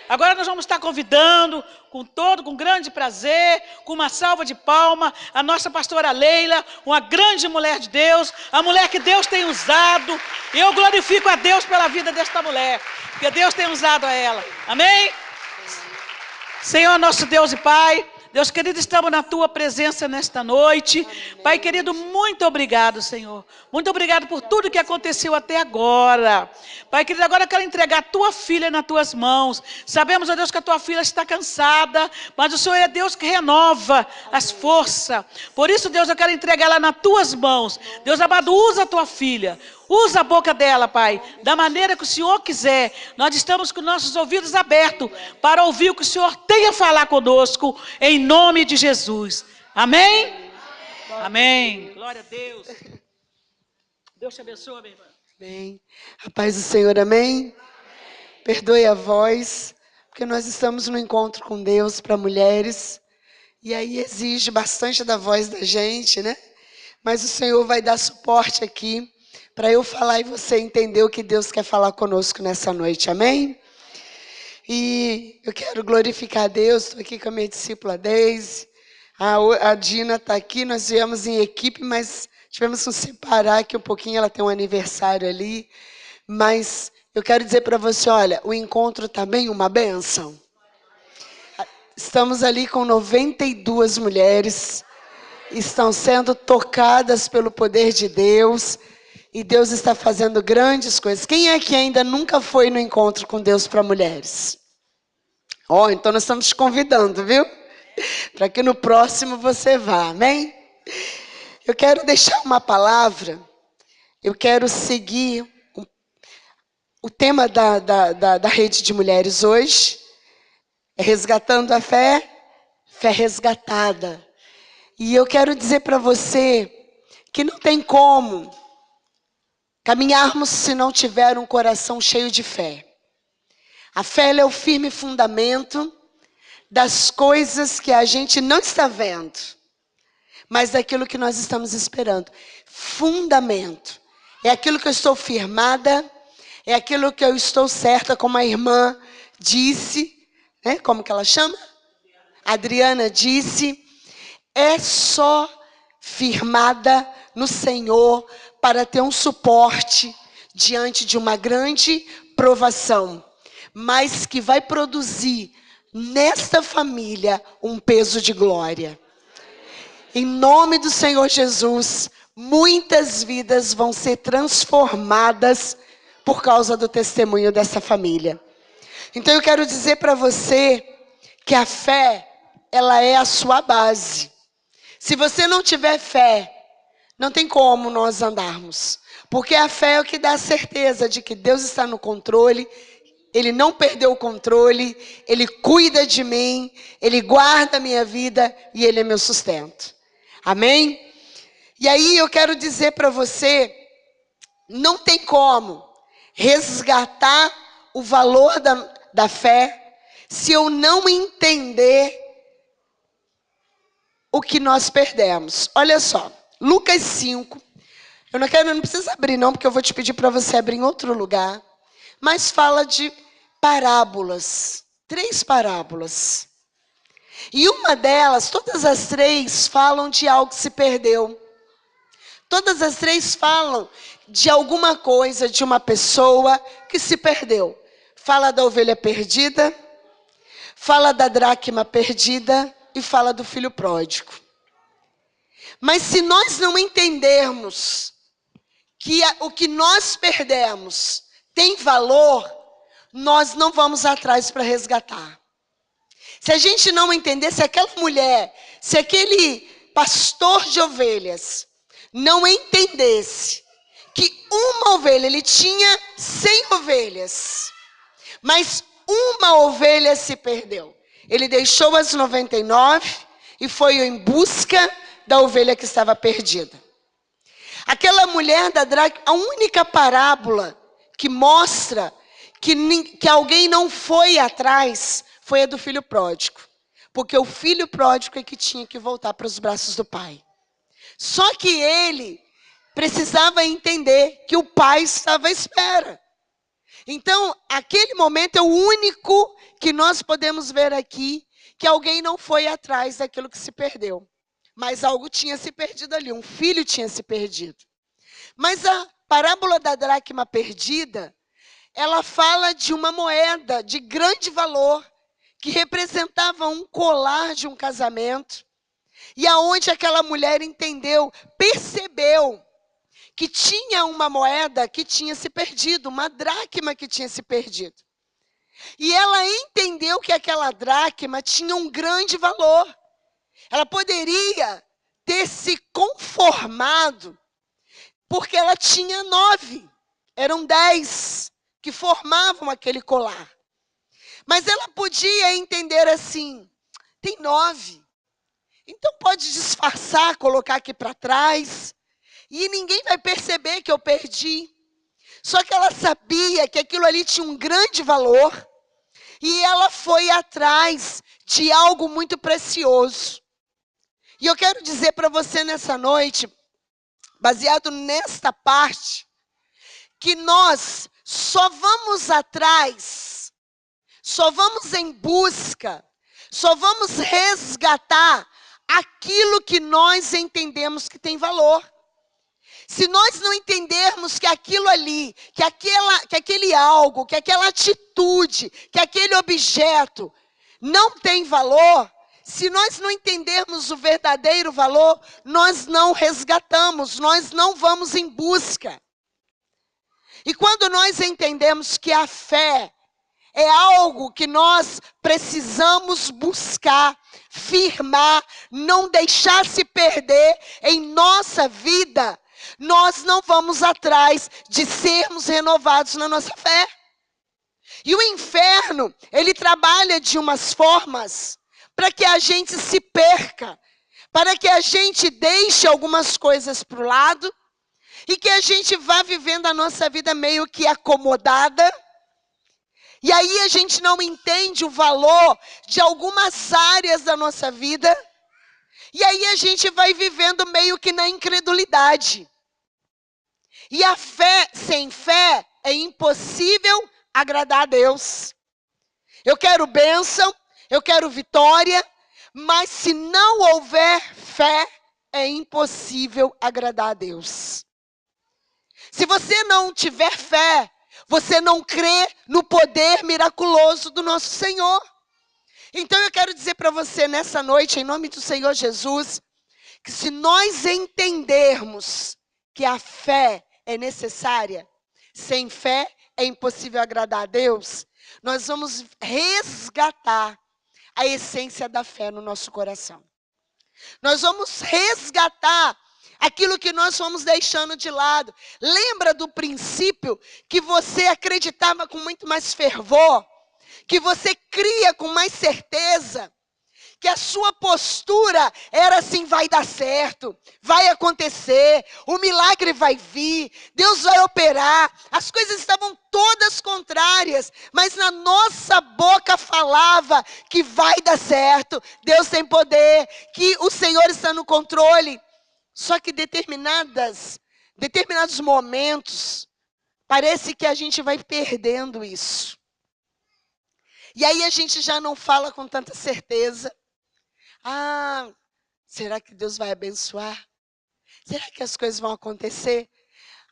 Agora nós vamos estar convidando, com grande prazer, com uma salva de palma, a nossa pastora Leila, uma grande mulher de Deus, a mulher que Deus tem usado. Eu glorifico a Deus pela vida desta mulher, porque Deus tem usado a ela. Amém? Senhor, nosso Deus e Pai, Deus querido, estamos na Tua presença nesta noite. Amém. Pai querido, muito obrigado, Senhor. Muito obrigado por tudo que aconteceu até agora. Pai querido, agora eu quero entregar a Tua filha nas Tuas mãos. Sabemos, ó Deus, que a Tua filha está cansada, mas o Senhor é Deus que renova as forças. Por isso, Deus, eu quero entregar ela nas Tuas mãos. Deus amado, usa a Tua filha. Usa a boca dela, Pai, da maneira que o Senhor quiser. Nós estamos com nossos ouvidos abertos para ouvir o que o Senhor tem a falar conosco, em nome de Jesus. Amém? Amém. Glória a Deus. Deus te abençoe, minha irmã. Amém. A paz do Senhor, amém? Perdoe a voz, porque nós estamos no encontro com Deus para mulheres. E aí exige bastante da voz da gente, né? Mas o Senhor vai dar suporte aqui para eu falar e você entender o que Deus quer falar conosco nessa noite, amém? E eu quero glorificar a Deus, estou aqui com a minha discípula Deise, a Dina está aqui, nós viemos em equipe, mas tivemos que nos separar aqui um pouquinho, ela tem um aniversário ali, mas eu quero dizer para você, olha, o encontro está bem uma bênção. Estamos ali com 92 mulheres, estão sendo tocadas pelo poder de Deus, e Deus está fazendo grandes coisas. Quem é que ainda nunca foi no encontro com Deus para mulheres? Então nós estamos te convidando, viu? Para que no próximo você vá, amém? Eu quero deixar uma palavra, eu quero seguir o tema da rede de mulheres hoje, é resgatando a fé, fé resgatada. E eu quero dizer para você que não tem como caminharmos se não tiver um coração cheio de fé. A fé ela é o firme fundamento das coisas que a gente não está vendo, mas daquilo que nós estamos esperando. Fundamento. É aquilo que eu estou firmada, é aquilo que eu estou certa, como a irmã disse, né? Como que ela chama? Adriana disse, é só firmada no Senhor para ter um suporte diante de uma grande provação, mas que vai produzir nesta família um peso de glória. Em nome do Senhor Jesus, muitas vidas vão ser transformadas por causa do testemunho dessa família. Então eu quero dizer para você que a fé, ela é a sua base. Se você não tiver fé, não tem como nós andarmos. Porque a fé é o que dá a certeza de que Deus está no controle, Ele não perdeu o controle, Ele cuida de mim, Ele guarda a minha vida e Ele é meu sustento. Amém? E aí eu quero dizer para você, não tem como resgatar o valor da fé se eu não entender o que nós perdemos. Olha só, Lucas 5, eu não precisa abrir não, porque eu vou te pedir para você abrir em outro lugar, mas fala de parábolas, 3 parábolas. E uma delas, todas as 3 falam de algo que se perdeu. Todas as 3 falam de alguma coisa, de uma pessoa que se perdeu. Fala da ovelha perdida, fala da dracma perdida e fala do filho pródigo. Mas se nós não entendermos que o que nós perdemos tem valor, nós não vamos atrás para resgatar. Se a gente não entender, se aquela mulher, se aquele pastor de ovelhas não entendesse que uma ovelha, ele tinha 100 ovelhas, mas uma ovelha se perdeu. Ele deixou as 99 e foi em busca da ovelha que estava perdida. Aquela mulher da dracma, a única parábola que mostra que alguém não foi atrás foi a do filho pródigo. Porque o filho pródigo é que tinha que voltar para os braços do pai. Só que ele precisava entender que o pai estava à espera. Então, aquele momento é o único que nós podemos ver aqui, que alguém não foi atrás daquilo que se perdeu. Mas algo tinha se perdido ali, um filho tinha se perdido. Mas a parábola da dracma perdida, ela fala de uma moeda de grande valor, que representava um colar de um casamento, e aonde aquela mulher entendeu, percebeu, que tinha uma moeda que tinha se perdido, uma dracma que tinha se perdido. E ela entendeu que aquela dracma tinha um grande valor. Ela poderia ter se conformado, porque ela tinha 9, eram 10 que formavam aquele colar. Mas ela podia entender assim, tem 9, então pode disfarçar, colocar aqui para trás, e ninguém vai perceber que eu perdi. Só que ela sabia que aquilo ali tinha um grande valor, e ela foi atrás de algo muito precioso. E eu quero dizer para você nessa noite, baseado nesta parte, que nós só vamos atrás, só vamos em busca, só vamos resgatar aquilo que nós entendemos que tem valor. Se nós não entendermos que aquilo ali, que aquele algo, que aquela atitude, que aquele objeto não tem valor, se nós não entendermos o verdadeiro valor, nós não resgatamos, nós não vamos em busca. E quando nós entendemos que a fé é algo que nós precisamos buscar, firmar, não deixar se perder em nossa vida, nós não vamos atrás de sermos renovados na nossa fé. E o inferno, ele trabalha de umas formas para que a gente se perca, para que a gente deixe algumas coisas para o lado e que a gente vá vivendo a nossa vida meio que acomodada. E aí a gente não entende o valor de algumas áreas da nossa vida. E aí a gente vai vivendo meio que na incredulidade. E a fé, sem fé, é impossível agradar a Deus. Eu quero bênção, eu quero vitória, mas se não houver fé, é impossível agradar a Deus. Se você não tiver fé, você não crê no poder miraculoso do nosso Senhor. Então eu quero dizer para você nessa noite, em nome do Senhor Jesus, que se nós entendermos que a fé é necessária, sem fé é impossível agradar a Deus, nós vamos resgatar a essência da fé no nosso coração. Nós vamos resgatar aquilo que nós fomos deixando de lado. Lembra do princípio que você acreditava com muito mais fervor, que você cria com mais certeza, que a sua postura era assim, vai dar certo, vai acontecer, o milagre vai vir, Deus vai operar. As coisas estavam todas contrárias, mas na nossa boca falava que vai dar certo, Deus tem poder, que o Senhor está no controle. Só que determinados momentos, parece que a gente vai perdendo isso. E aí a gente já não fala com tanta certeza. Ah, será que Deus vai abençoar? Será que as coisas vão acontecer?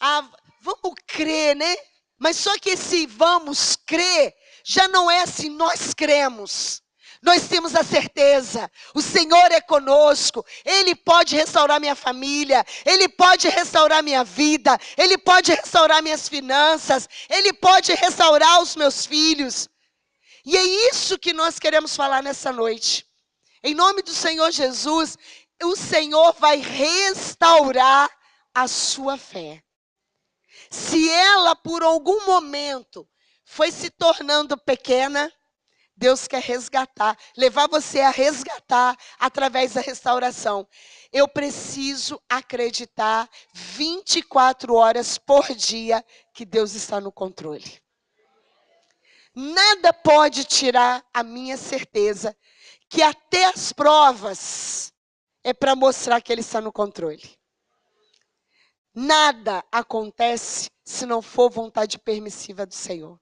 Ah, vamos crer, né? Mas só que esse vamos crer já não é assim, nós cremos. Nós temos a certeza, o Senhor é conosco, Ele pode restaurar minha família, Ele pode restaurar minha vida, Ele pode restaurar minhas finanças, Ele pode restaurar os meus filhos. E é isso que nós queremos falar nessa noite. Em nome do Senhor Jesus, o Senhor vai restaurar a sua fé. Se ela, por algum momento, foi se tornando pequena, Deus quer resgatar, levar você a resgatar através da restauração. Eu preciso acreditar 24 horas por dia que Deus está no controle. Nada pode tirar a minha certeza que até as provas é para mostrar que Ele está no controle. Nada acontece se não for vontade permissiva do Senhor.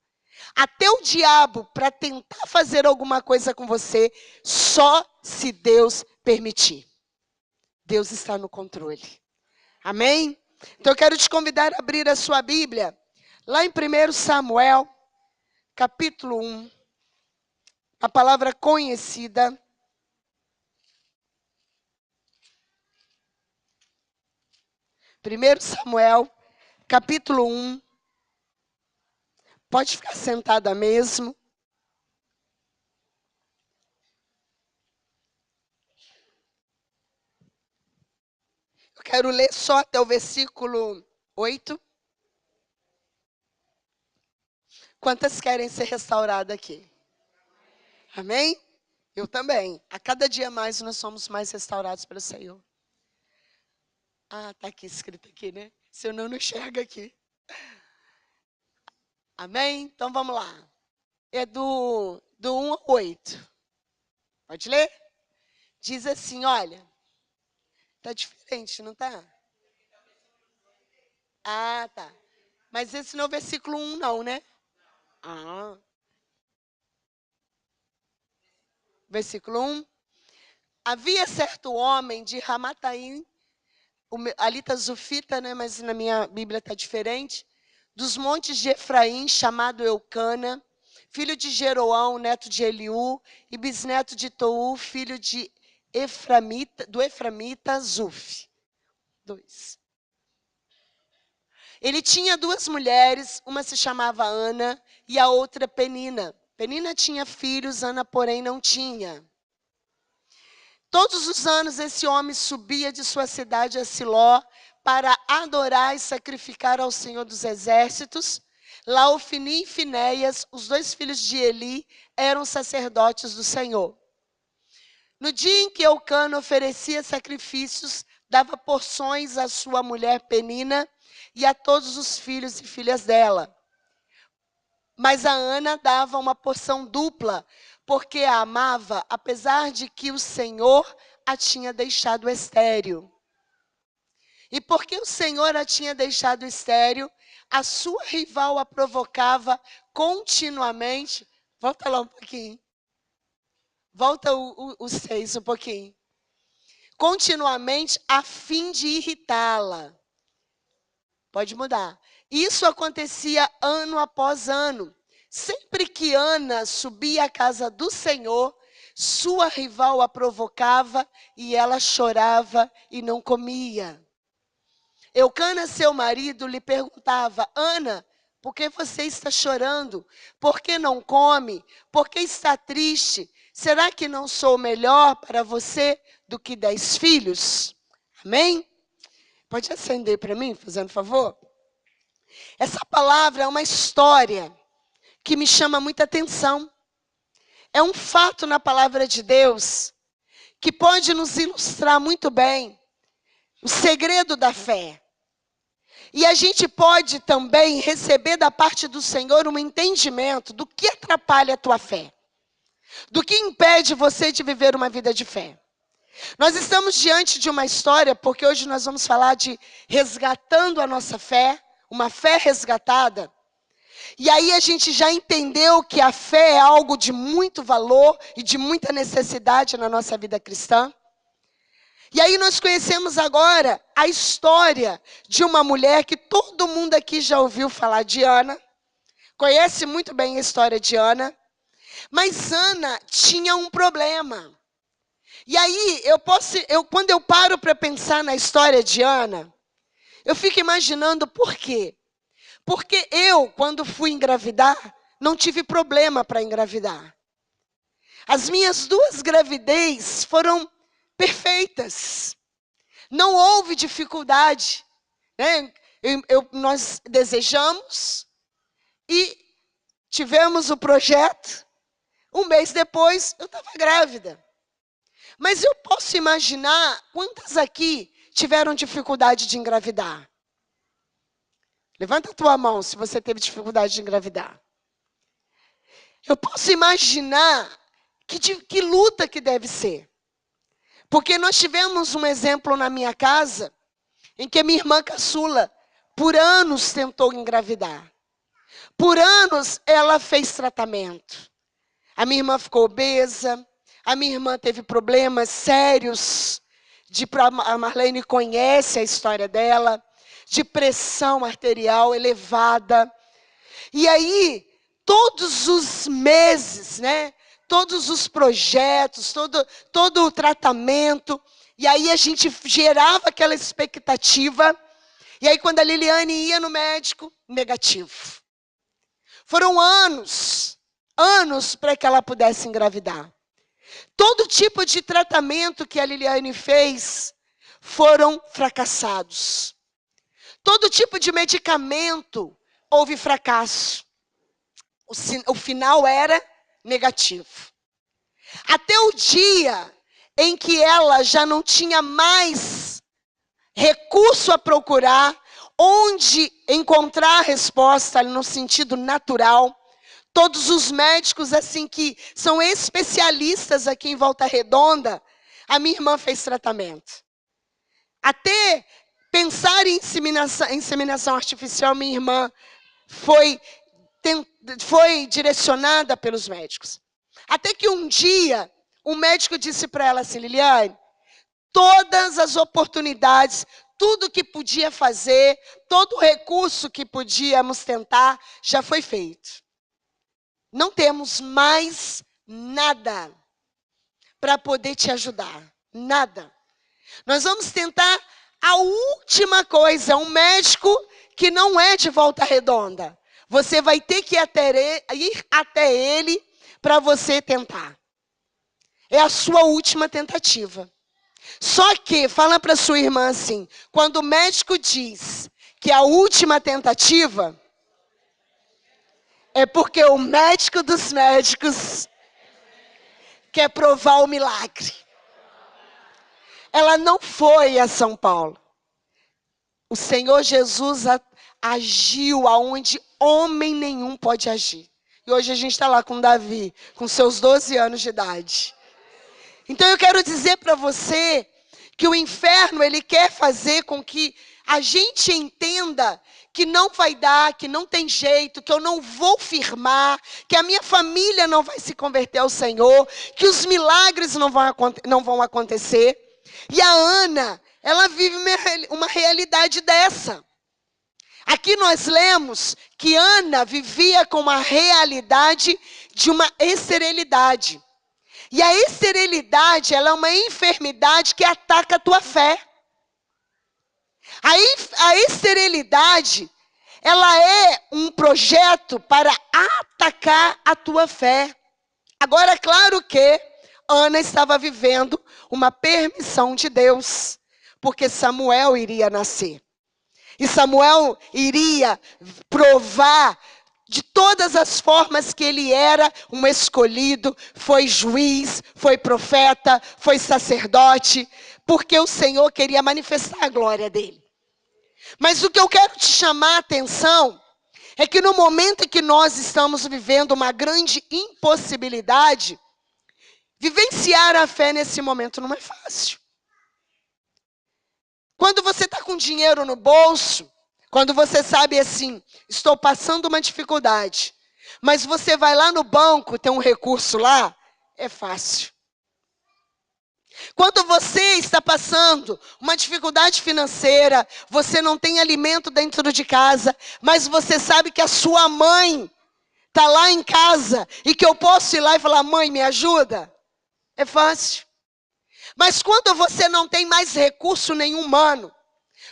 Até o diabo, para tentar fazer alguma coisa com você, só se Deus permitir. Deus está no controle. Amém? Então eu quero te convidar a abrir a sua Bíblia, lá em 1 Samuel, capítulo 1, a palavra conhecida. 1 Samuel, capítulo 1. Pode ficar sentada mesmo. Eu quero ler só até o versículo 8. Quantas querem ser restauradas aqui? Amém? Eu também. A cada dia mais nós somos mais restaurados pelo Senhor. Ah, está aqui escrito aqui, né? Se eu não enxergo aqui. Amém? Então vamos lá. É do 1 ao 8. Pode ler? Diz assim, olha. Tá diferente, não tá? Ah, tá. Mas esse não é o versículo 1 não, né? Ah. Versículo 1. Havia certo homem de Ramataim, ali está Zufita, né? Mas na minha Bíblia está diferente. Dos montes de Efraim, chamado Eucana, filho de Jeroão, neto de Eliú, e bisneto de Tou, filho de do Eframita Zuf. 2. Ele tinha 2 mulheres, uma se chamava Ana e a outra Penina. Penina tinha filhos, Ana, porém, não tinha. Todos os anos esse homem subia de sua cidade a Siló para adorar e sacrificar ao Senhor dos Exércitos. Lá Ofni e Finéias, os 2 filhos de Eli, eram sacerdotes do Senhor. No dia em que Eucana oferecia sacrifícios, dava porções à sua mulher Penina e a todos os filhos e filhas dela. Mas a Ana dava uma porção dupla, porque a amava, apesar de que o Senhor a tinha deixado estéril. E porque o Senhor a tinha deixado estéril, a sua rival a provocava continuamente. Volta lá um pouquinho. Volta o 6 um pouquinho. Continuamente a fim de irritá-la. Pode mudar. Isso acontecia ano após ano. Sempre que Ana subia à casa do Senhor, sua rival a provocava e ela chorava e não comia. Eucana, seu marido, lhe perguntava: Ana, por que você está chorando? Por que não come? Por que está triste? Será que não sou melhor para você do que 10 filhos? Amém? Pode acender para mim, fazendo favor? Essa palavra é uma história que me chama muita atenção. É um fato na palavra de Deus que pode nos ilustrar muito bem o segredo da fé. E a gente pode também receber da parte do Senhor um entendimento do que atrapalha a tua fé. Do que impede você de viver uma vida de fé. Nós estamos diante de uma história, porque hoje nós vamos falar de resgatando a nossa fé, uma fé resgatada. E aí a gente já entendeu que a fé é algo de muito valor e de muita necessidade na nossa vida cristã. E aí nós conhecemos agora a história de uma mulher que todo mundo aqui já ouviu falar de Ana. Conhece muito bem a história de Ana. Mas Ana tinha um problema. E aí, quando eu paro para pensar na história de Ana, eu fico imaginando por quê. Porque eu, quando fui engravidar, não tive problema para engravidar. As minhas 2 gravidez foram perfeitas. Não houve dificuldade. Né? Nós desejamos e tivemos o projeto. Um mês depois, eu estava grávida. Mas eu posso imaginar quantas aqui tiveram dificuldade de engravidar. Levanta a tua mão se você teve dificuldade de engravidar. Eu posso imaginar que luta que deve ser. Porque nós tivemos um exemplo na minha casa, em que a minha irmã caçula, por anos, tentou engravidar. Por anos, ela fez tratamento. A minha irmã ficou obesa, a minha irmã teve problemas sérios, a Marlene conhece a história dela, de pressão arterial elevada. E aí, todos os meses, né? Todos os projetos, todo o tratamento. E aí a gente gerava aquela expectativa. E aí quando a Liliane ia no médico, negativo. Foram anos para que ela pudesse engravidar. Todo tipo de tratamento que a Liliane fez foram fracassados. Todo tipo de medicamento houve fracasso. O final era negativo. Até o dia em que ela já não tinha mais recurso a procurar, onde encontrar a resposta no sentido natural. Todos os médicos, assim, que são especialistas aqui em Volta Redonda, a minha irmã fez tratamento. Até pensar em inseminação artificial, minha irmã foi direcionada pelos médicos. Até que um dia, o médico disse para ela assim: Liliane, todas as oportunidades, tudo que podia fazer, todo o recurso que podíamos tentar, já foi feito. Não temos mais nada para poder te ajudar. Nada. Nós vamos tentar a última coisa, um médico que não é de Volta Redonda. Você vai ter que ir até ele para você tentar. É a sua última tentativa. Só que, fala para sua irmã assim, quando o médico diz que é a última tentativa, é porque o médico dos médicos quer provar o milagre. Ela não foi a São Paulo. O Senhor Jesus agiu aonde homem nenhum pode agir. E hoje a gente está lá com Davi, com seus 12 anos de idade. Então eu quero dizer para você que o inferno, ele quer fazer com que a gente entenda que não vai dar, que não tem jeito, que eu não vou firmar, que a minha família não vai se converter ao Senhor, que os milagres não vão acontecer. E a Ana, ela vive uma realidade dessa. Aqui nós lemos que Ana vivia com uma realidade de uma esterilidade. E a esterilidade, ela é uma enfermidade que ataca a tua fé. A esterilidade, ela é um projeto para atacar a tua fé. Agora, claro que Ana estava vivendo uma permissão de Deus, porque Samuel iria nascer. E Samuel iria provar de todas as formas que ele era um escolhido, foi juiz, foi profeta, foi sacerdote, porque o Senhor queria manifestar a glória dele. Mas o que eu quero te chamar a atenção é que no momento em que nós estamos vivendo uma grande impossibilidade, vivenciar a fé nesse momento não é fácil. Quando você está com dinheiro no bolso, quando você sabe assim, estou passando uma dificuldade, mas você vai lá no banco, tem um recurso lá, é fácil. Quando você está passando uma dificuldade financeira, você não tem alimento dentro de casa, mas você sabe que a sua mãe está lá em casa e que eu posso ir lá e falar: mãe, me ajuda? É fácil. Mas quando você não tem mais recurso nenhum humano,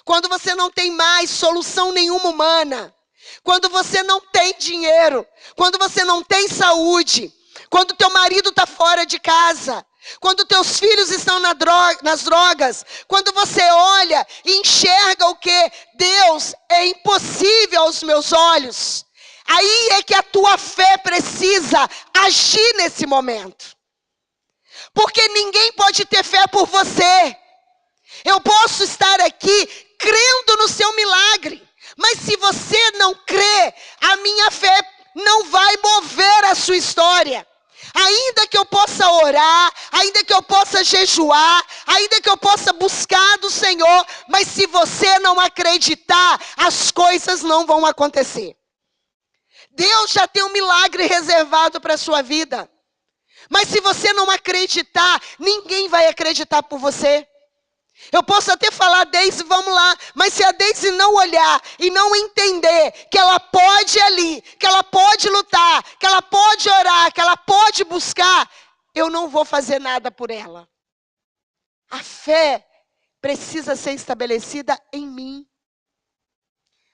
quando você não tem mais solução nenhuma humana, quando você não tem dinheiro, quando você não tem saúde, quando teu marido está fora de casa, quando teus filhos estão nas drogas, quando você olha e enxerga o que? Deus, é impossível aos meus olhos. Aí é que a tua fé precisa agir nesse momento. Porque ninguém pode ter fé por você. Eu posso estar aqui crendo no seu milagre, mas se você não crê, a minha fé não vai mover a sua história. Ainda que eu possa orar, ainda que eu possa jejuar, ainda que eu possa buscar do Senhor, mas se você não acreditar, as coisas não vão acontecer. Deus já tem um milagre reservado para a sua vida. Mas se você não acreditar, ninguém vai acreditar por você. Eu posso até falar, Deise, vamos lá, mas se a Deise não olhar e não entender que ela pode ir ali, que ela pode lutar, que ela pode orar, que ela pode buscar, eu não vou fazer nada por ela. A fé precisa ser estabelecida em mim.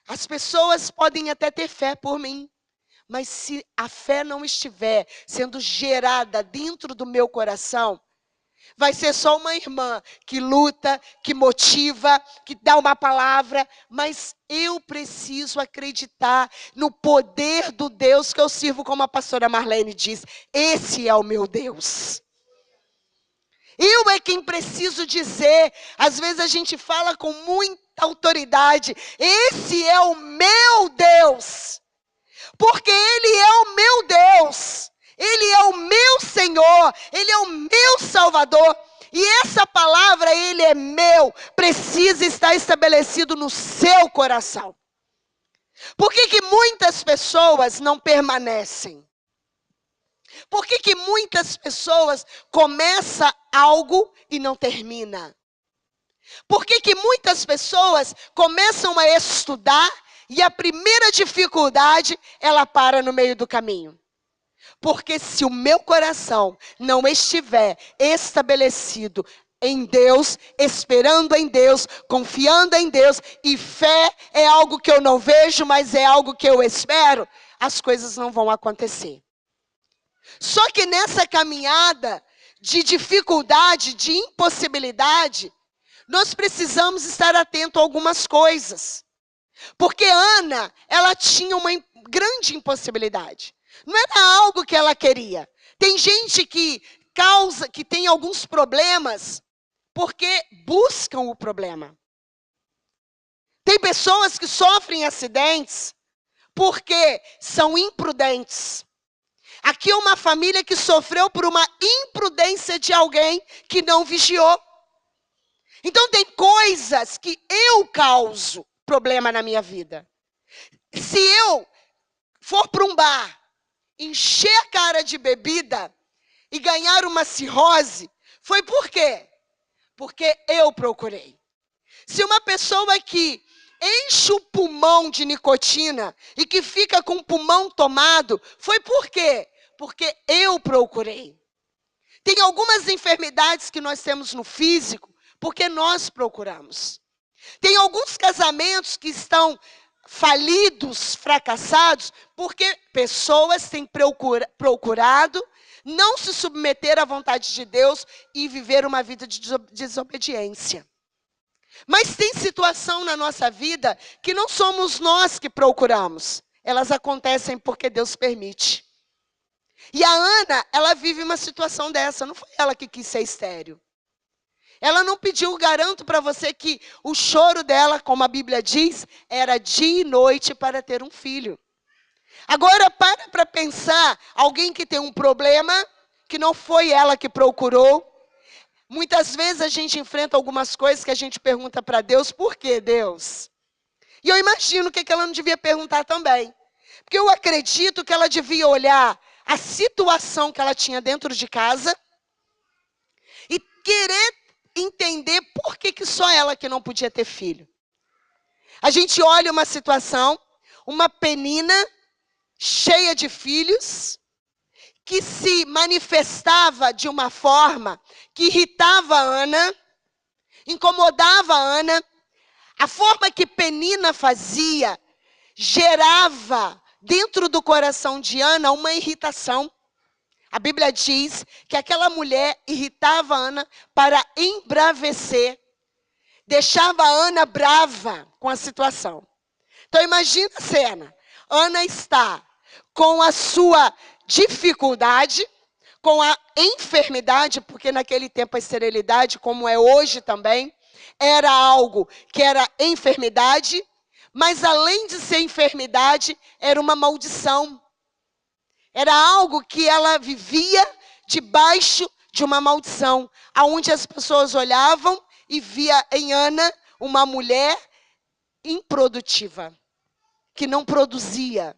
As pessoas podem até ter fé por mim, mas se a fé não estiver sendo gerada dentro do meu coração, vai ser só uma irmã que luta, que motiva, que dá uma palavra, mas eu preciso acreditar no poder do Deus que eu sirvo, como a pastora Marlene diz. Esse é o meu Deus. Eu é quem preciso dizer. Às vezes a gente fala com muita autoridade. Esse é o meu Deus. Porque Ele é o meu Deus. Ele é o meu Senhor. Ele é o meu Salvador. E essa palavra, Ele é meu, precisa estar estabelecido no seu coração. Por que muitas pessoas não permanecem? Por que muitas pessoas começam algo e não termina? Por que muitas pessoas começam a estudar e a primeira dificuldade, ela para no meio do caminho? Porque se o meu coração não estiver estabelecido em Deus, esperando em Deus, confiando em Deus, e fé é algo que eu não vejo, mas é algo que eu espero, as coisas não vão acontecer. Só que nessa caminhada de dificuldade, de impossibilidade, nós precisamos estar atento a algumas coisas. Porque Ana, ela tinha uma grande impossibilidade. Não era algo que ela queria. Tem gente que tem alguns problemas porque buscam o problema. Tem pessoas que sofrem acidentes porque são imprudentes. Aqui é uma família que sofreu por uma imprudência de alguém que não vigiou. Então tem coisas que eu causo problema na minha vida. Se eu for para um bar, encher a cara de bebida e ganhar uma cirrose, foi por quê? Porque eu procurei. Se uma pessoa que enche o pulmão de nicotina e que fica com o pulmão tomado, foi por quê? Porque eu procurei. Tem algumas enfermidades que nós temos no físico, porque nós procuramos. Tem alguns casamentos que estão falidos, fracassados, porque pessoas têm procurado não se submeter à vontade de Deus e viver uma vida de desobediência. Mas tem situação na nossa vida que não somos nós que procuramos. Elas acontecem porque Deus permite. E a Ana, ela vive uma situação dessa. Não foi ela que quis ser estéril. Ela não pediu, garanto para você que o choro dela, como a Bíblia diz, era dia e noite para ter um filho. Agora para pensar, alguém que tem um problema, que não foi ela que procurou. Muitas vezes a gente enfrenta algumas coisas que a gente pergunta para Deus, por que Deus? E eu imagino que ela não devia perguntar também. Porque eu acredito que ela devia olhar a situação que ela tinha dentro de casa e querer entender por que só ela que não podia ter filho. A gente olha uma situação, uma penina cheia de filhos, que se manifestava de uma forma que irritava a Ana, incomodava a Ana. A forma que Penina fazia gerava dentro do coração de Ana uma irritação. A Bíblia diz que aquela mulher irritava a Ana para embravecer. Deixava a Ana brava com a situação. Então imagina a cena. Ana está com a sua dificuldade, com a enfermidade, porque naquele tempo a esterilidade, como é hoje também, era algo que era enfermidade, mas além de ser enfermidade, era uma maldição. Era algo que ela vivia debaixo de uma maldição, aonde as pessoas olhavam e via em Ana uma mulher improdutiva, que não produzia.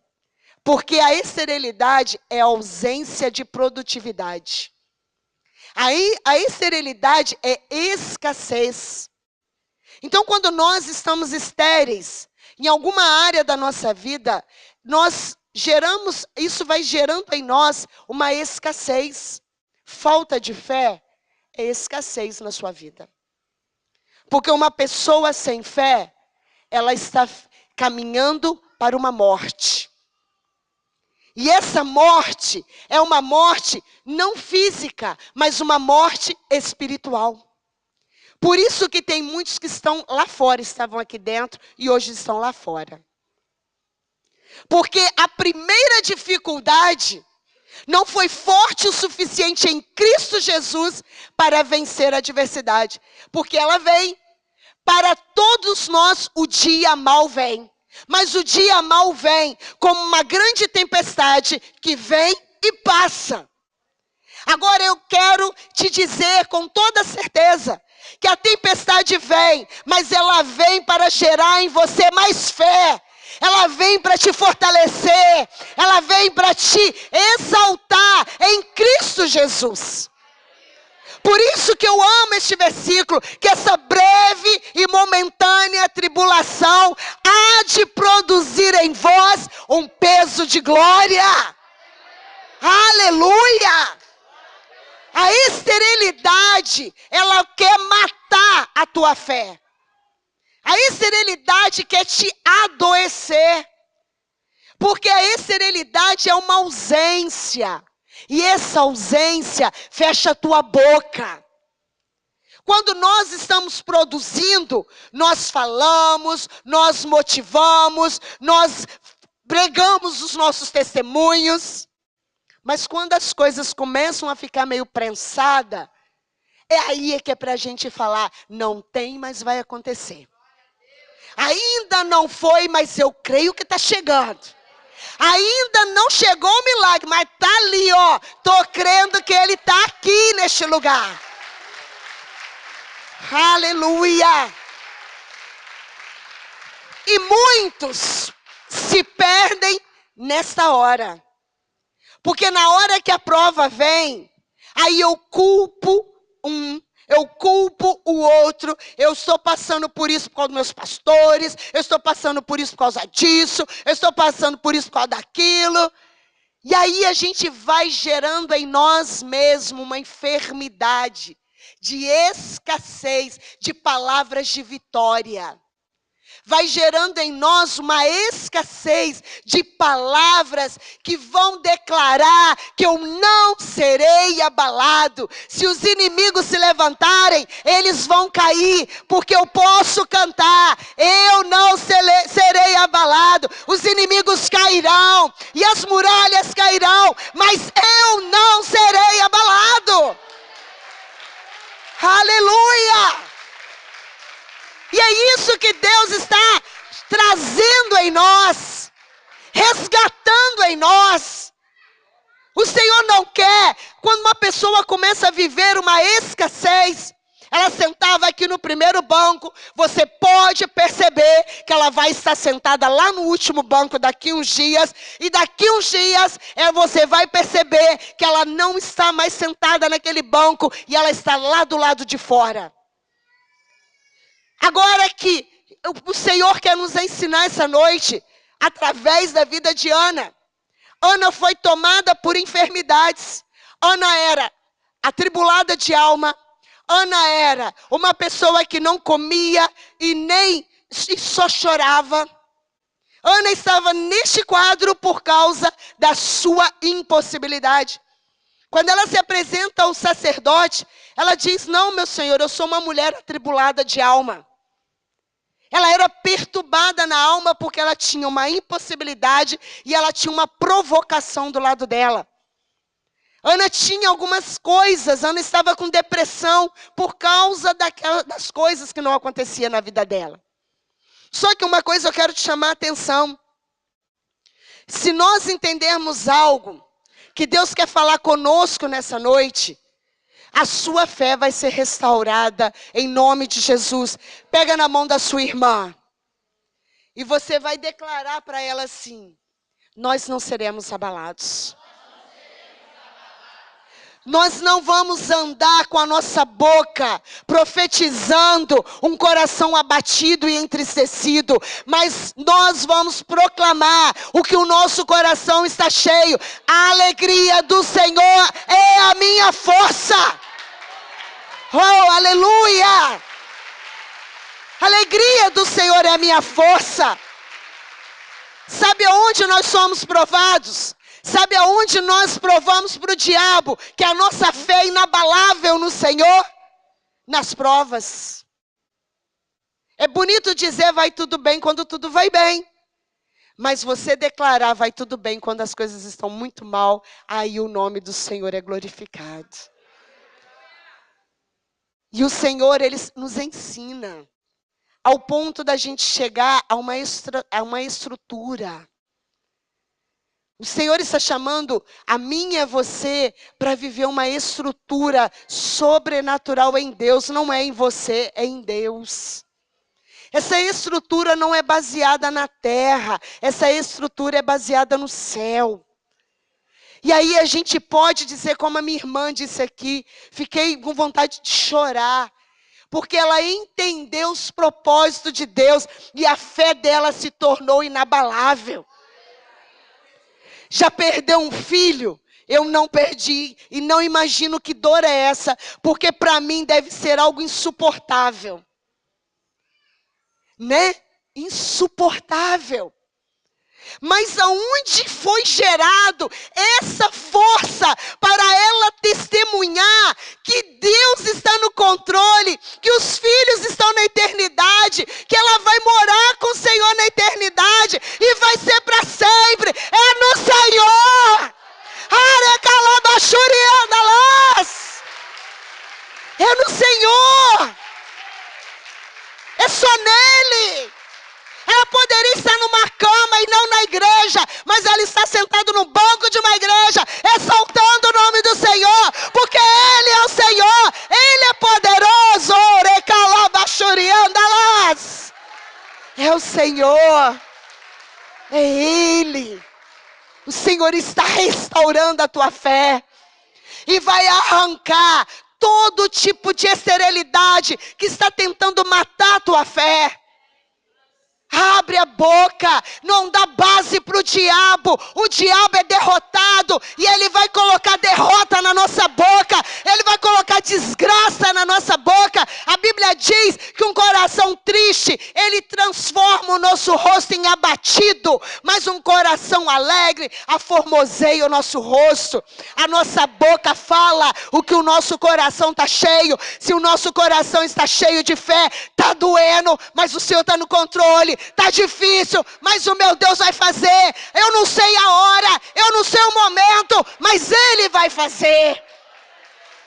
Porque a esterilidade é a ausência de produtividade. Aí a esterilidade é escassez. Então, quando nós estamos estéreis em alguma área da nossa vida, isso vai gerando em nós uma escassez. Falta de fé é escassez na sua vida. Porque uma pessoa sem fé, ela está caminhando para uma morte. E essa morte é uma morte não física, mas uma morte espiritual. Por isso que tem muitos que estão lá fora, estavam aqui dentro e hoje estão lá fora. Porque a primeira dificuldade não foi forte o suficiente em Cristo Jesus para vencer a adversidade. Porque ela vem. Para todos nós o dia mal vem. Mas o dia mal vem como uma grande tempestade que vem e passa. Agora eu quero te dizer com toda certeza que a tempestade vem, mas ela vem para gerar em você mais fé. Ela vem para te fortalecer. Ela vem para te exaltar em Cristo Jesus. Por isso que eu amo este versículo, que essa breve e momentânea tribulação há de produzir em vós um peso de glória. Aleluia! A esterilidade, ela quer matar a tua fé. A esterilidade quer te adoecer. Porque a esterilidade é uma ausência. E essa ausência fecha a tua boca. Quando nós estamos produzindo, nós falamos, nós motivamos, nós pregamos os nossos testemunhos. Mas quando as coisas começam a ficar meio prensada, é aí que é para a gente falar, não tem, mas vai acontecer. Ainda não foi, mas eu creio que está chegando. Ainda não chegou o milagre, mas está ali, ó. Estou crendo que ele está aqui neste lugar. Aleluia. E muitos se perdem nesta hora. Porque na hora que a prova vem, aí eu culpo eu culpo o outro, eu estou passando por isso por causa dos meus pastores, eu estou passando por isso por causa disso, eu estou passando por isso por causa daquilo. E aí a gente vai gerando em nós mesmos uma enfermidade de escassez de palavras de vitória. Vai gerando em nós uma escassez de palavras que vão declarar que eu não serei abalado. Se os inimigos se levantarem, eles vão cair, porque eu posso cantar, eu não serei abalado. Os inimigos cairão e as muralhas cairão, mas eu não serei abalado. Aleluia! E é isso que Deus está trazendo em nós, resgatando em nós. O Senhor não quer, quando uma pessoa começa a viver uma escassez, ela sentava aqui no primeiro banco, você pode perceber que ela vai estar sentada lá no último banco daqui uns dias, e daqui uns dias você vai perceber que ela não está mais sentada naquele banco, e ela está lá do lado de fora. Agora que o Senhor quer nos ensinar essa noite, através da vida de Ana. Ana foi tomada por enfermidades. Ana era atribulada de alma. Ana era uma pessoa que não comia e só chorava. Ana estava neste quadro por causa da sua impossibilidade. Quando ela se apresenta ao sacerdote, ela diz, não, meu senhor, eu sou uma mulher atribulada de alma. Ela era perturbada na alma porque ela tinha uma impossibilidade e ela tinha uma provocação do lado dela. Ana tinha algumas coisas, Ana estava com depressão por causa das coisas que não aconteciam na vida dela. Só que uma coisa eu quero te chamar a atenção. Se nós entendermos algo que Deus quer falar conosco nessa noite, a sua fé vai ser restaurada em nome de Jesus. Pega na mão da sua irmã. E você vai declarar para ela assim, nós não seremos abalados. Nós não vamos andar com a nossa boca profetizando um coração abatido e entristecido, mas nós vamos proclamar o que o nosso coração está cheio. A alegria do Senhor é a minha força. Oh, aleluia! A alegria do Senhor é a minha força. Sabe aonde nós somos provados? Sabe aonde nós provamos para o diabo que a nossa fé é inabalável no Senhor? Nas provas. É bonito dizer vai tudo bem quando tudo vai bem. Mas você declarar vai tudo bem quando as coisas estão muito mal, aí o nome do Senhor é glorificado. E o Senhor, Ele nos ensina ao ponto da gente chegar a uma estrutura. O Senhor está chamando a mim e a você para viver uma estrutura sobrenatural em Deus. Não é em você, é em Deus. Essa estrutura não é baseada na terra. Essa estrutura é baseada no céu. E aí a gente pode dizer, como a minha irmã disse aqui, fiquei com vontade de chorar. Porque ela entendeu os propósitos de Deus e a fé dela se tornou inabalável. Já perdeu um filho? Eu não perdi e não imagino que dor é essa, porque para mim deve ser algo insuportável. Né? Insuportável. Mas aonde foi gerado essa força para ela testemunhar que Deus está no controle, que os filhos estão na eternidade, que ela vai morar com o Senhor na eternidade e vai ser para sempre? É no Senhor! É no Senhor! É só nele! Ela poderia estar numa cama e não na igreja, mas ela está sentada no banco de uma igreja, exaltando o nome do Senhor, porque Ele é o Senhor, Ele é poderoso. É o Senhor, é Ele. O Senhor está restaurando a tua fé e vai arrancar todo tipo de esterilidade que está tentando matar a tua fé. Abre a boca, não dá base para o diabo é derrotado e ele vai colocar derrota na nossa boca, ele vai colocar desgraça na nossa boca. A Bíblia diz que um coração triste, ele transforma o nosso rosto em abatido, mas um coração alegre aformoseia o nosso rosto. A nossa boca fala o que o nosso coração está cheio. Se o nosso coração está cheio de fé, está doendo, mas o Senhor está no controle. Está difícil, mas o meu Deus vai fazer. Eu não sei a hora, eu não sei o momento, mas Ele vai fazer.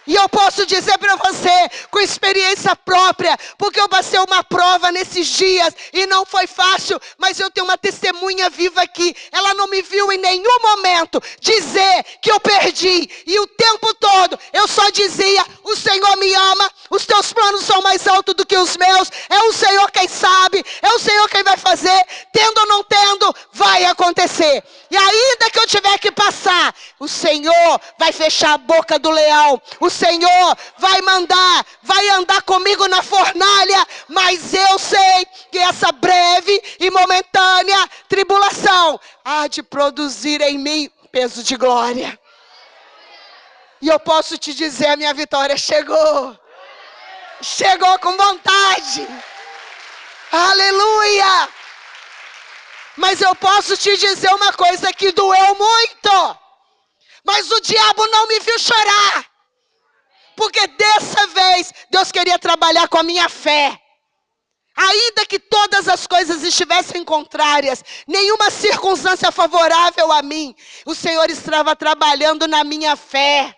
E eu posso dizer para você, com experiência própria, porque eu passei uma prova nesses dias e não foi fácil, mas eu tenho uma testemunha viva aqui. Ela não me viu em nenhum momento dizer que eu perdi. E o tempo todo eu só dizia, o Senhor me ama, os teus planos são mais altos do que os meus. É o Senhor quem sabe, é o Senhor quem vai fazer. Tendo ou não tendo, vai acontecer. E ainda que eu tiver que passar, o Senhor vai fechar a boca do leão. O Senhor vai mandar, vai andar comigo na fornalha, mas eu sei que essa breve e momentânea tribulação há de produzir em mim peso de glória. E eu posso te dizer, a minha vitória chegou. Chegou com vontade. Aleluia! Mas eu posso te dizer uma coisa que doeu muito. Mas o diabo não me viu chorar. Porque dessa vez, Deus queria trabalhar com a minha fé. Ainda que todas as coisas estivessem contrárias, nenhuma circunstância favorável a mim, o Senhor estava trabalhando na minha fé.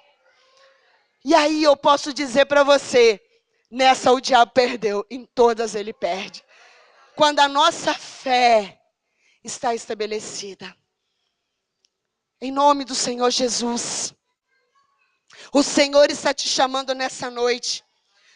E aí eu posso dizer para você, nessa o diabo perdeu, em todas ele perde. Quando a nossa fé está estabelecida. Em nome do Senhor Jesus. O Senhor está te chamando nessa noite.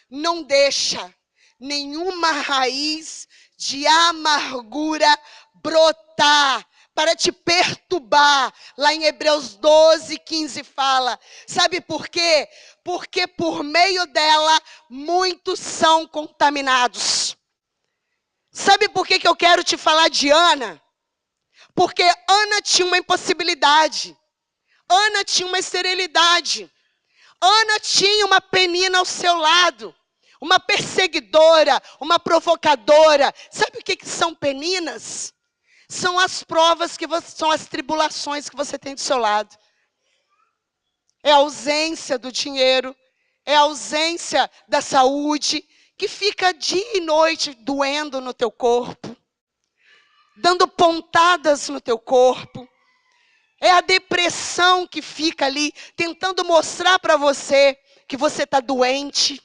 Não deixa nenhuma raiz de amargura brotar para te perturbar. Lá em Hebreus 12, 15 fala. Sabe por quê? Porque por meio dela, muitos são contaminados. Sabe por que eu quero te falar de Ana? Porque Ana tinha uma impossibilidade. Ana tinha uma esterilidade. Ana tinha uma penina ao seu lado. Uma perseguidora, uma provocadora. Sabe o que são peninas? São as provas, são as tribulações que você tem do seu lado. É a ausência do dinheiro. É a ausência da saúde. Que fica dia e noite doendo no teu corpo. Dando pontadas no teu corpo. É a depressão que fica ali, tentando mostrar para você que você está doente.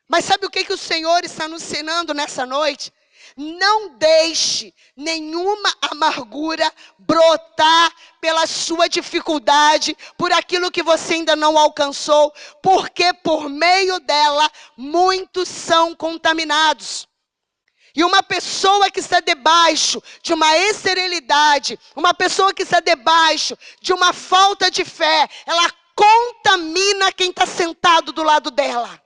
Mas sabe o que o Senhor está nos ensinando nessa noite? Não deixe nenhuma amargura brotar pela sua dificuldade, por aquilo que você ainda não alcançou, porque por meio dela, muitos são contaminados. E uma pessoa que está debaixo de uma esterilidade, uma pessoa que está debaixo de uma falta de fé, ela contamina quem está sentado do lado dela.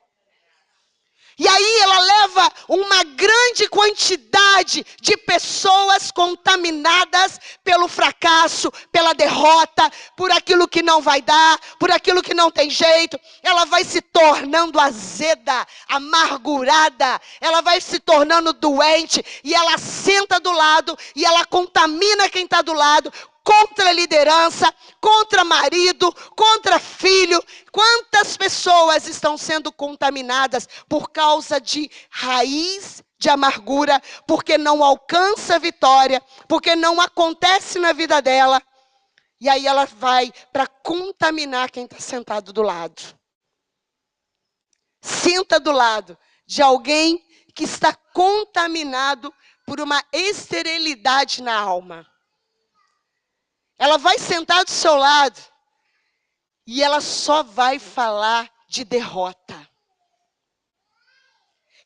E aí ela leva uma grande quantidade de pessoas contaminadas pelo fracasso, pela derrota, por aquilo que não vai dar, por aquilo que não tem jeito. Ela vai se tornando azeda, amargurada, ela vai se tornando doente e ela senta do lado e ela contamina quem está do lado. Contra a liderança, contra marido, contra filho. Quantas pessoas estão sendo contaminadas por causa de raiz de amargura, porque não alcança a vitória, porque não acontece na vida dela. E aí ela vai para contaminar quem está sentado do lado. Senta do lado de alguém que está contaminado por uma esterilidade na alma. Ela vai sentar do seu lado e ela só vai falar de derrota.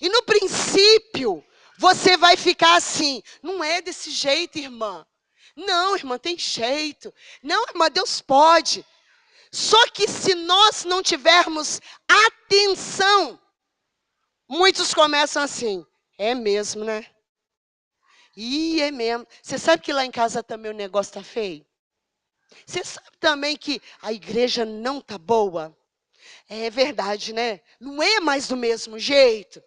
E no princípio, você vai ficar assim, não é desse jeito, irmã. Não, irmã, tem jeito. Não, irmã, Deus pode. Só que se nós não tivermos atenção, muitos começam assim, é mesmo, né? Ih, é mesmo. Você sabe que lá em casa também o negócio está feio? Você sabe também que a igreja não está boa? É verdade, né? Não é mais do mesmo jeito.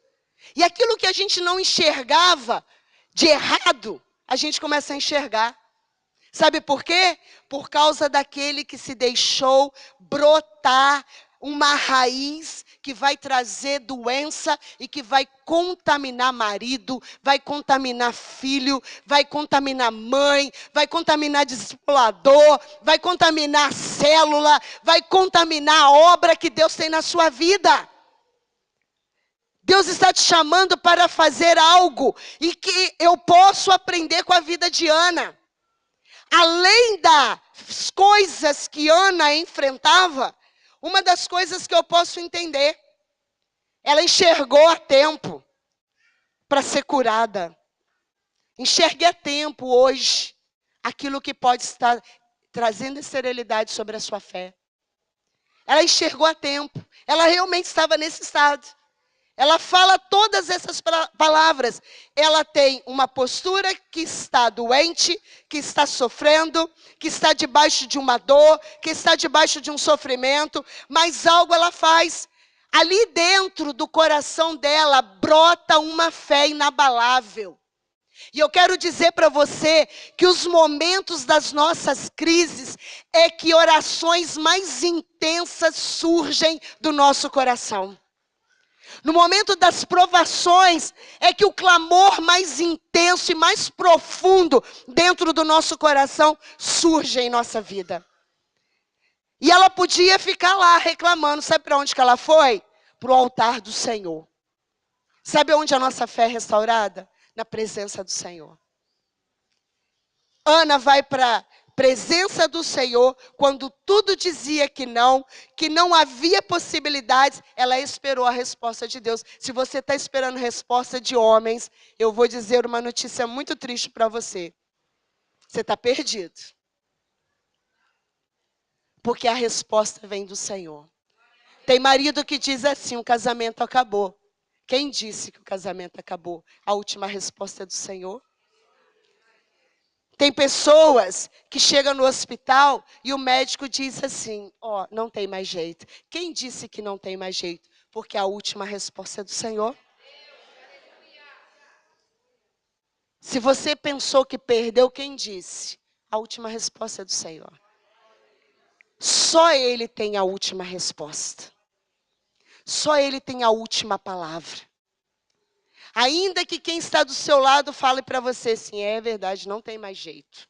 E aquilo que a gente não enxergava de errado, a gente começa a enxergar. Sabe por quê? Por causa daquele que se deixou brotar uma raiz que vai trazer doença e que vai contaminar marido, vai contaminar filho, vai contaminar mãe, vai contaminar discipulador, vai contaminar célula, vai contaminar a obra que Deus tem na sua vida. Deus está te chamando para fazer algo e que eu posso aprender com a vida de Ana. Além das coisas que Ana enfrentava, uma das coisas que eu posso entender, ela enxergou a tempo para ser curada. Enxergue a tempo hoje aquilo que pode estar trazendo esterilidade sobre a sua fé. Ela enxergou a tempo, ela realmente estava nesse estado. Ela fala todas essas palavras. Ela tem uma postura que está doente, que está sofrendo, que está debaixo de uma dor, que está debaixo de um sofrimento, mas algo ela faz. Ali dentro do coração dela brota uma fé inabalável. E eu quero dizer para você que os momentos das nossas crises é que orações mais intensas surgem do nosso coração. No momento das provações, é que o clamor mais intenso e mais profundo dentro do nosso coração surge em nossa vida. E ela podia ficar lá reclamando. Sabe para onde que ela foi? Para o altar do Senhor. Sabe onde a nossa fé é restaurada? Na presença do Senhor. Ana vai para a presença do Senhor, quando tudo dizia que não havia possibilidades, ela esperou a resposta de Deus. Se você está esperando resposta de homens, eu vou dizer uma notícia muito triste para você. Você está perdido. Porque a resposta vem do Senhor. Tem marido que diz assim, o casamento acabou. Quem disse que o casamento acabou? A última resposta é do Senhor. Tem pessoas que chegam no hospital e o médico diz assim, ó, não tem mais jeito. Quem disse que não tem mais jeito? Porque a última resposta é do Senhor. Se você pensou que perdeu, quem disse? A última resposta é do Senhor. Só Ele tem a última resposta. Só Ele tem a última palavra. Ainda que quem está do seu lado fale para você assim, é verdade, não tem mais jeito.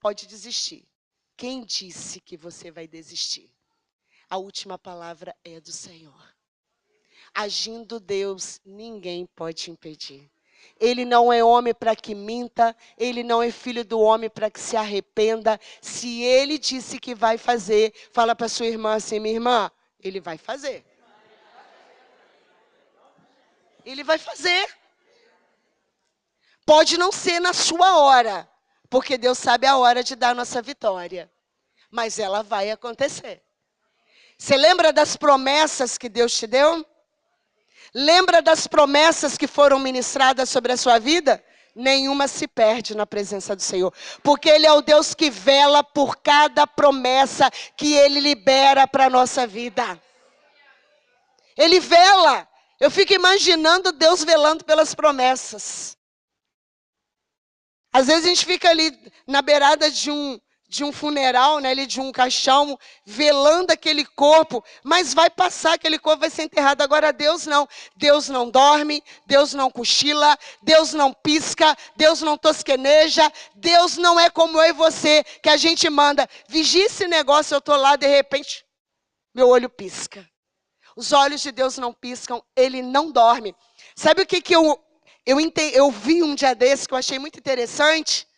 Pode desistir. Quem disse que você vai desistir? A última palavra é do Senhor. Agindo Deus, ninguém pode impedir. Ele não é homem para que minta, ele não é filho do homem para que se arrependa. Se ele disse que vai fazer, fala para sua irmã assim, minha irmã, ele vai fazer. Ele vai fazer. Pode não ser na sua hora, porque Deus sabe a hora de dar a nossa vitória. Mas ela vai acontecer. Você lembra das promessas que Deus te deu? Lembra das promessas que foram ministradas sobre a sua vida? Nenhuma se perde na presença do Senhor. Porque Ele é o Deus que vela por cada promessa que Ele libera para a nossa vida. Ele vela. Eu fico imaginando Deus velando pelas promessas. Às vezes a gente fica ali na beirada de um funeral, né, ali de um caixão, velando aquele corpo, mas vai passar, aquele corpo vai ser enterrado. Agora Deus não. Deus não dorme, Deus não cochila, Deus não pisca, Deus não tosqueneja. Deus não é como eu e você, que a gente manda, vigia esse negócio, eu estou lá, de repente, meu olho pisca. Os olhos de Deus não piscam, Ele não dorme. Sabe o que eu vi um dia desse que eu achei muito interessante?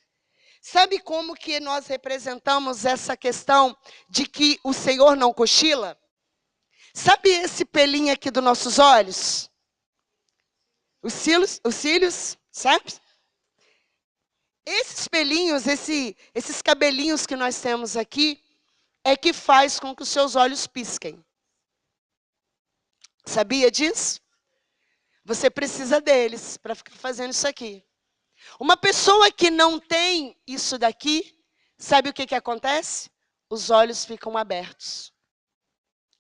Sabe como que nós representamos essa questão de que o Senhor não cochila? Sabe esse pelinho aqui dos nossos olhos? Os cílios, sabe? Esses pelinhos, esses cabelinhos que nós temos aqui, é que faz com que os seus olhos pisquem. Sabia disso? Você precisa deles para ficar fazendo isso aqui. Uma pessoa que não tem isso daqui, sabe o que acontece? Os olhos ficam abertos.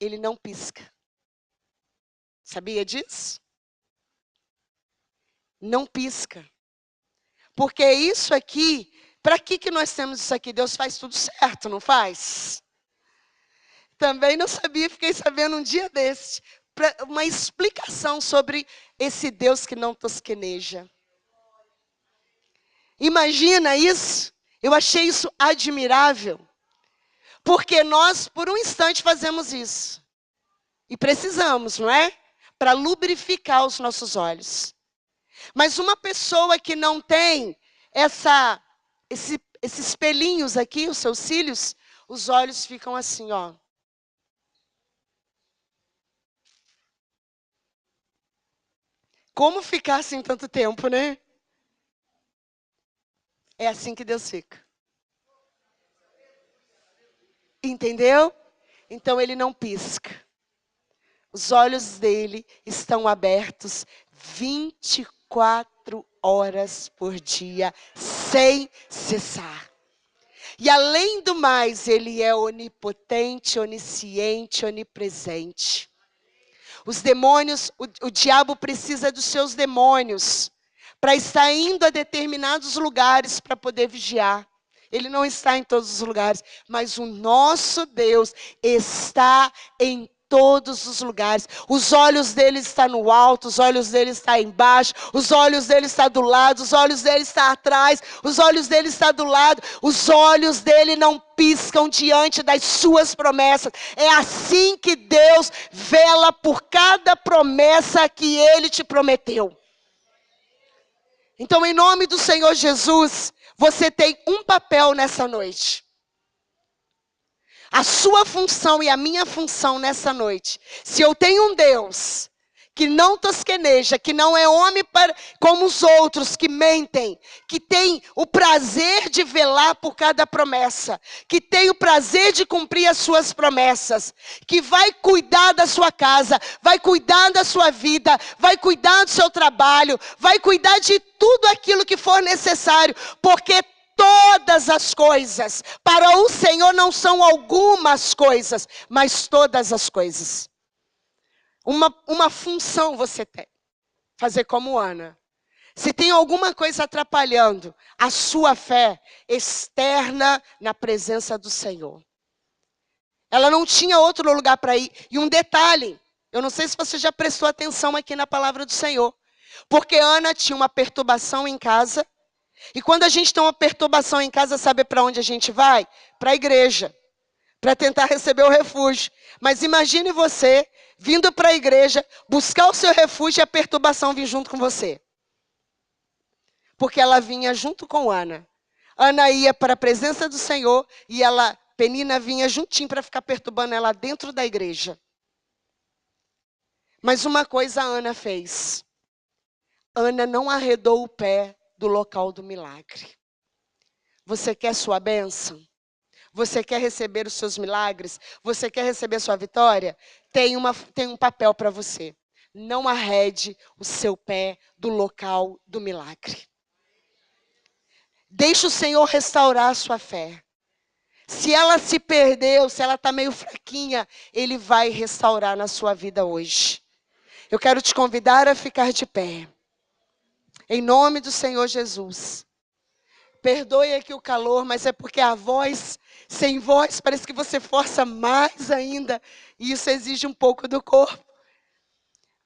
Ele não pisca. Sabia disso? Não pisca. Porque isso aqui, para que nós temos isso aqui? Deus faz tudo certo, não faz? Também não sabia, fiquei sabendo um dia desse. Uma explicação sobre esse Deus que não tosqueneja. Imagina isso? Eu achei isso admirável. Porque nós, por um instante, fazemos isso. E precisamos, não é? Para lubrificar os nossos olhos. Mas uma pessoa que não tem esses pelinhos aqui, os seus cílios, os olhos ficam assim, ó. Como ficar assim tanto tempo, né? É assim que Deus fica. Entendeu? Então ele não pisca. Os olhos dele estão abertos 24 horas por dia, sem cessar. E além do mais, ele é onipotente, onisciente, onipresente. Os demônios, o diabo precisa dos seus demônios para estar indo a determinados lugares para poder vigiar. Ele não está em todos os lugares, mas o nosso Deus está em todos os lugares. Os olhos dele estão no alto, os olhos dele estão embaixo, os olhos dele estão do lado, os olhos dele estão atrás, os olhos dele estão do lado. Os olhos dele não piscam diante das suas promessas. É assim que Deus vela por cada promessa que ele te prometeu. Então, em nome do Senhor Jesus, você tem um papel nessa noite. A sua função e a minha função nessa noite. Se eu tenho um Deus que não tosqueneja, que não é homem como os outros, que mentem, que tem o prazer de velar por cada promessa, que tem o prazer de cumprir as suas promessas, que vai cuidar da sua casa, vai cuidar da sua vida, vai cuidar do seu trabalho, vai cuidar de tudo aquilo que for necessário, porque todas as coisas para o Senhor não são algumas coisas, mas todas as coisas. Uma função você tem, fazer como Ana. Se tem alguma coisa atrapalhando a sua fé, externa na presença do Senhor. Ela não tinha outro lugar para ir. E um detalhe, eu não sei se você já prestou atenção aqui na palavra do Senhor. Porque Ana tinha uma perturbação em casa. E quando a gente tem uma perturbação em casa, sabe para onde a gente vai? Para a igreja. Para tentar receber o refúgio. Mas imagine você vindo para a igreja, buscar o seu refúgio e a perturbação vir junto com você. Porque ela vinha junto com Ana. Ana ia para a presença do Senhor e Penina vinha juntinho para ficar perturbando ela dentro da igreja. Mas uma coisa a Ana fez. Ana não arredou o pé do local do milagre. Você quer sua bênção? Você quer receber os seus milagres? Você quer receber sua vitória? Tem um papel para você. Não arrede o seu pé do local do milagre. Deixe o Senhor restaurar a sua fé. Se ela se perdeu, se ela está meio fraquinha, Ele vai restaurar na sua vida hoje. Eu quero te convidar a ficar de pé. Em nome do Senhor Jesus. Perdoe aqui o calor, mas é porque a voz, sem voz, parece que você força mais ainda. E isso exige um pouco do corpo.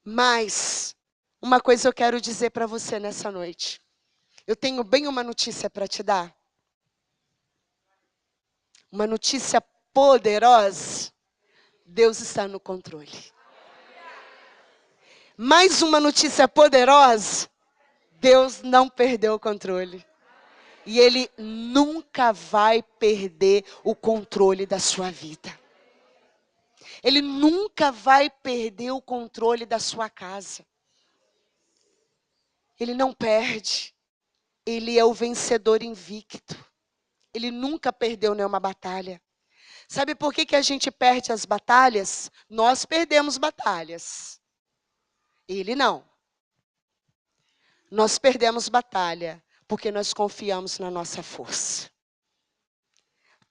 Mas, uma coisa eu quero dizer para você nessa noite. Eu tenho bem uma notícia para te dar. Uma notícia poderosa. Deus está no controle. Mais uma notícia poderosa. Deus não perdeu o controle. E Ele nunca vai perder o controle da sua vida. Ele nunca vai perder o controle da sua casa. Ele não perde. Ele é o vencedor invicto. Ele nunca perdeu nenhuma batalha. Sabe por que a gente perde as batalhas? Nós perdemos batalhas. Ele não. Nós perdemos batalha porque nós confiamos na nossa força.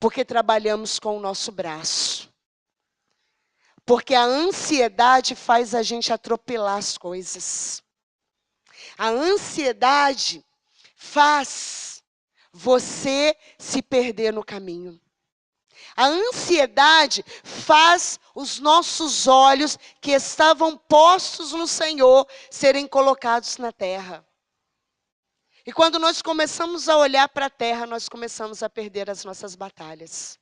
Porque trabalhamos com o nosso braço. Porque a ansiedade faz a gente atropelar as coisas. A ansiedade faz você se perder no caminho. A ansiedade faz os nossos olhos que estavam postos no Senhor serem colocados na terra. E quando nós começamos a olhar para a terra, nós começamos a perder as nossas batalhas.